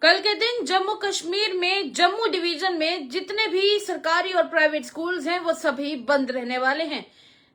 कल के दिन जम्मू कश्मीर में जम्मू डिवीजन में जितने भी सरकारी और प्राइवेट स्कूल्स हैं वो सभी बंद रहने वाले हैं।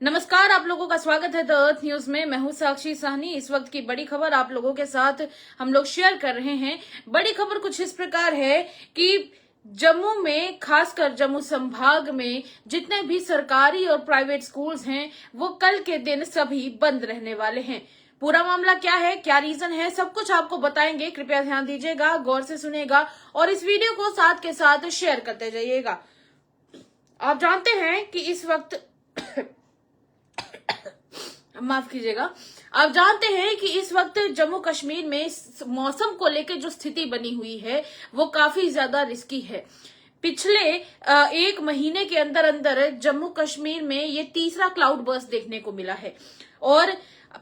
नमस्कार, आप लोगों का स्वागत है द अर्थ न्यूज में। मैं हूं साक्षी साहनी। इस वक्त की बड़ी खबर आप लोगों के साथ हम लोग शेयर कर रहे हैं। बड़ी खबर कुछ इस प्रकार है कि जम्मू में, खासकर जम्मू संभाग में जितने भी सरकारी और प्राइवेट स्कूल्स हैं वो कल के दिन सभी बंद रहने वाले हैं। पूरा मामला क्या है, क्या रीजन है, सब कुछ आपको बताएंगे। कृपया ध्यान दीजिएगा, गौर से सुनिएगा और इस वीडियो को साथ के साथ शेयर करते जाइएगा। आप जानते हैं कि इस वक्त माफ कीजिएगा, आप जानते हैं कि इस वक्त जम्मू कश्मीर में मौसम को लेकर जो स्थिति बनी हुई है वो काफी ज्यादा रिस्की है। पिछले एक महीने के अंदर अंदर जम्मू कश्मीर में ये तीसरा क्लाउड बर्स्ट देखने को मिला है। और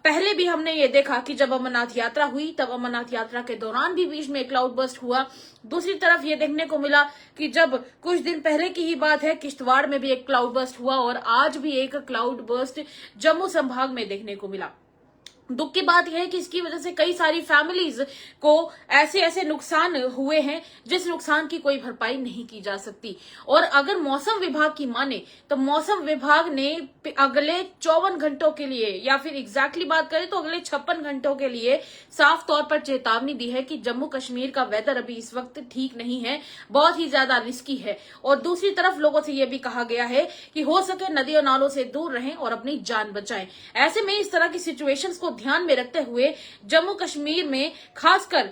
पहले भी हमने ये देखा कि जब अमरनाथ यात्रा हुई तब अमरनाथ यात्रा के दौरान भी बीच में क्लाउड बर्स्ट हुआ। दूसरी तरफ ये देखने को मिला कि जब कुछ दिन पहले की ही बात है, किश्तवाड़ में भी एक क्लाउड बर्स्ट हुआ और आज भी एक क्लाउड बर्स्ट जम्मू संभाग में देखने को मिला। दुख की बात यह है कि इसकी वजह से कई सारी फैमिलीज को ऐसे नुकसान हुए हैं जिस नुकसान की कोई भरपाई नहीं की जा सकती। और अगर मौसम विभाग की माने तो मौसम विभाग ने अगले 54 घंटों के लिए, या फिर एग्जैक्टली बात करें तो अगले 56 घंटों के लिए साफ तौर पर चेतावनी दी है कि जम्मू कश्मीर का वेदर अभी इस वक्त ठीक नहीं है, बहुत ही ज्यादा रिस्की है। और दूसरी तरफ लोगों से यह भी कहा गया है कि हो सके नदियों नालों से दूर रहें और अपनी जान बचाएं। ऐसे में इस तरह की सिचुएशंस को ध्यान में रखते हुए जम्मू कश्मीर में, खासकर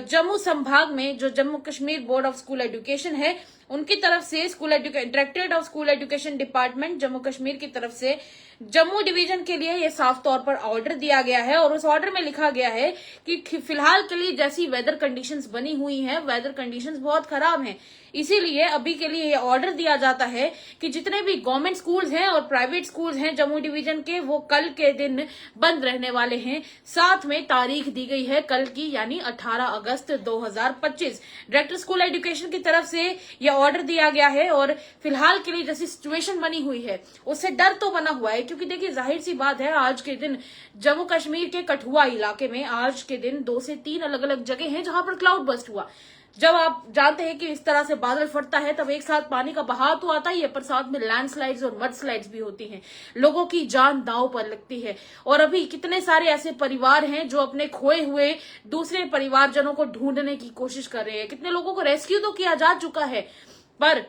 जम्मू संभाग में जो Jammu Kashmir board of school education है उनकी तरफ से, directorate of school education department Jammu Kashmir की तरफ से जम्मू डिवीजन के लिए यह साफ तौर पर ऑर्डर दिया गया है। और उस ऑर्डर में लिखा गया है कि फिलहाल के लिए जैसी वेदर कंडीशंस बनी हुई हैं, वेदर कंडीशंस बहुत खराब हैं, इसीलिए अभी के लिए यह ऑर्डर दिया जाता है कि जितने भी गवर्नमेंट स्कूल्स हैं और प्राइवेट स्कूल्स हैं जम्मू डिवीजन के, वो कल के दिन बंद रहने वाले हैं। साथ में तारीख दी गई है कल की, यानी 18 अगस्त 2025। डायरेक्टर स्कूल एजुकेशन की तरफ से यह ऑर्डर दिया गया है। और फिलहाल के लिए जैसी सिचुएशन बनी हुई है उससे डर तो बना हुआ है, क्योंकि देखिए जाहिर सी बात है, आज के दिन जम्मू कश्मीर के कठुआ इलाके में आज के दिन 2 से 3 अलग अलग जगह हैं जहां पर क्लाउड बर्स्ट हुआ। जब आप जानते हैं कि इस तरह से बादल फटता है तब एक साथ पानी का बहाव तो आता ही है, पर साथ में लैंडस्लाइड्स और मड स्लाइड्स भी होती हैं। लोगों की जान दांव पर लगती है। और अभी कितने सारे ऐसे परिवार हैं जो अपने खोए हुए दूसरे परिवारजनों को ढूंढने की कोशिश कर रहे हैं। कितने लोगों को रेस्क्यू तो किया जा चुका है, पर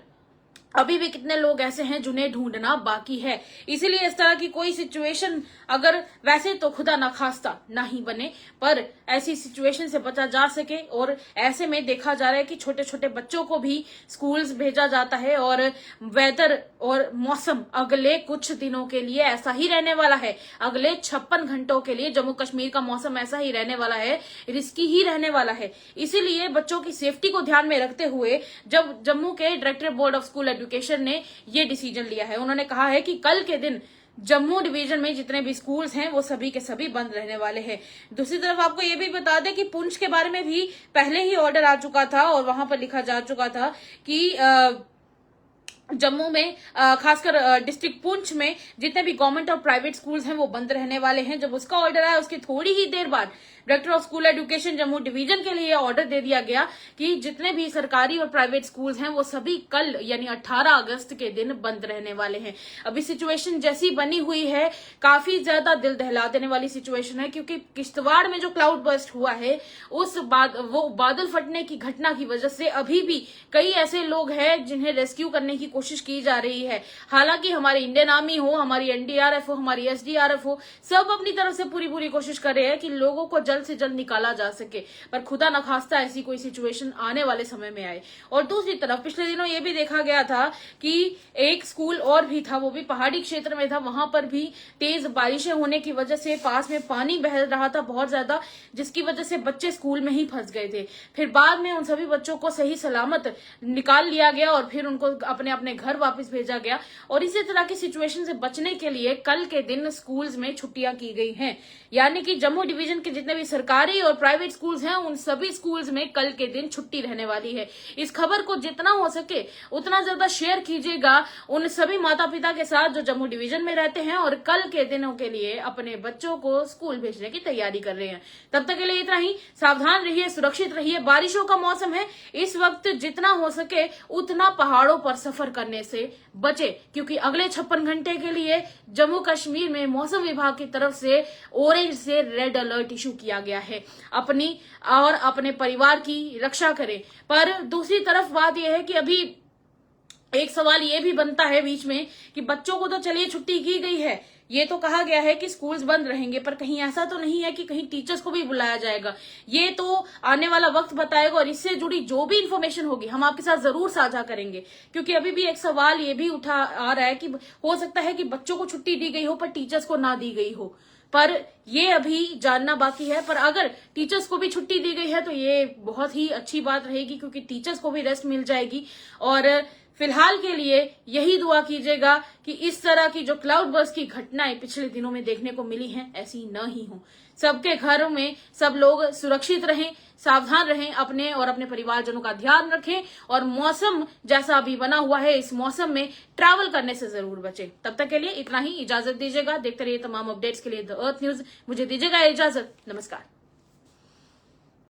अभी भी कितने लोग ऐसे हैं जिन्हें ढूंढना बाकी है। इसीलिए इस तरह की कोई सिचुएशन अगर वैसे तो खुदा ना खास्ता ना ही बने, पर ऐसी सिचुएशन से बचा जा सके। और ऐसे में देखा जा रहा है कि छोटे छोटे बच्चों को भी स्कूल्स भेजा जाता है और वेदर और मौसम अगले कुछ दिनों के लिए ऐसा ही रहने वाला है। अगले 56 घंटों के लिए जम्मू कश्मीर का मौसम ऐसा ही रहने वाला है, रिस्की ही रहने वाला है। इसीलिए बच्चों की सेफ्टी को ध्यान में रखते हुए जब जम्मू के director board of school education ने ये डिसीजन लिया है, उन्होंने कहा है कि कल के दिन जम्मू डिवीजन में जितने भी स्कूल्स हैं वो सभी के सभी बंद रहने वाले हैं। दूसरी तरफ आपको ये भी बता दें कि पुंछ के बारे में भी पहले ही ऑर्डर आ चुका था और वहां पर लिखा जा चुका था कि जम्मू में, खासकर डिस्ट्रिक्ट पुंछ में जितने भी गवर्नमेंट और प्राइवेट स्कूल्स हैं वो बंद रहने वाले हैं। जब उसका ऑर्डर आया उसकी थोड़ी ही देर बाद director of school education Jammu division के लिए ऑर्डर दे दिया गया कि जितने भी सरकारी और प्राइवेट स्कूल्स हैं वो सभी कल यानी 18 अगस्त के दिन बंद रहने वाले हैं। अभी सिचुएशन जैसी बनी हुई है, काफी ज्यादा दिल दहला देने वाली सिचुएशन है, क्योंकि किश्तवाड़ में जो क्लाउड बर्स्ट हुआ है वो बादल फटने की घटना की वजह से अभी भी कई ऐसे लोग हैं जिन्हें रेस्क्यू करने की कोशिश की जा रही है। हालांकि हमारी इंडियन आर्मी हो, हमारी एनडीआरएफ हो, हमारी एसडीआरएफ हो, सब अपनी तरफ से पूरी कोशिश कर रहे हैं कि लोगों को जल्द से जल्द निकाला जा सके, पर खुदा न खास्ता ऐसी कोई सिचुएशन आने वाले समय में आए। और दूसरी तरफ पिछले दिनों ये भी देखा गया था कि एक स्कूल और भी था, वो भी पहाड़ी क्षेत्र में था, वहां पर भी तेज बारिशें होने की वजह से पास में पानी बह रहा था बहुत ज्यादा, जिसकी वजह से बच्चे स्कूल में ही फंस गए थे। फिर बाद में उन सभी बच्चों को सही सलामत निकाल लिया गया और फिर उनको अपने अपने घर वापस भेजा गया और इसी तरह की सिचुएशन से बचने के लिए कल के दिन स्कूल्स में छुट्टियां की गई हैं। यानी कि जम्मू डिवीजन के जितने भी सरकारी और प्राइवेट स्कूल्स हैं उन सभी स्कूल्स में कल के दिन छुट्टी रहने वाली है। इस खबर को जितना हो सके उतना ज्यादा शेयर कीजिएगा उन सभी माता पिता के साथ जो जम्मू डिवीजन में रहते हैं और कल के दिनों के लिए अपने बच्चों को स्कूल भेजने की तैयारी कर रहे हैं। तब तक के लिए इतना ही। सावधान रहिए, सुरक्षित रहिए। बारिशों का मौसम है, इस वक्त जितना हो सके उतना पहाड़ों पर सफर करने से बचे, क्योंकि अगले 56 घंटे के लिए जम्मू कश्मीर में मौसम विभाग की तरफ से ऑरेंज से रेड अलर्ट इशू किया गया है। अपनी और अपने परिवार की रक्षा करें। पर दूसरी तरफ बात यह है कि अभी एक सवाल ये भी बनता है बीच में कि बच्चों को तो चलिए छुट्टी की गई है, ये तो कहा गया है कि स्कूल्स बंद रहेंगे, पर कहीं ऐसा तो नहीं है कि कहीं टीचर्स को भी बुलाया जाएगा। ये तो आने वाला वक्त बताएगा और इससे जुड़ी जो भी इंफॉर्मेशन होगी हम आपके साथ जरूर साझा करेंगे, क्योंकि अभी भी एक सवाल ये भी उठा आ रहा है कि हो सकता है कि बच्चों को छुट्टी दी गई हो पर टीचर्स को ना दी गई हो। पर ये अभी जानना बाकी है। पर अगर टीचर्स को भी छुट्टी दी गई है तो ये बहुत ही अच्छी बात रहेगी, क्योंकि टीचर्स को भी रेस्ट मिल जाएगी। और फिलहाल के लिए यही दुआ कीजिएगा कि इस तरह की जो क्लाउड बर्स्ट की घटनाएं पिछले दिनों में देखने को मिली हैं ऐसी न ही हो। सबके घरों में सब लोग सुरक्षित रहें, सावधान रहें, अपने और अपने परिवारजनों का ध्यान रखें और मौसम जैसा अभी बना हुआ है इस मौसम में ट्रैवल करने से जरूर बचें। तब तक के लिए इतना ही। इजाजत दीजिएगा। देखते रहिए तमाम अपडेट्स के लिए द अर्थ न्यूज। मुझे दीजिएगा इजाजत। नमस्कार।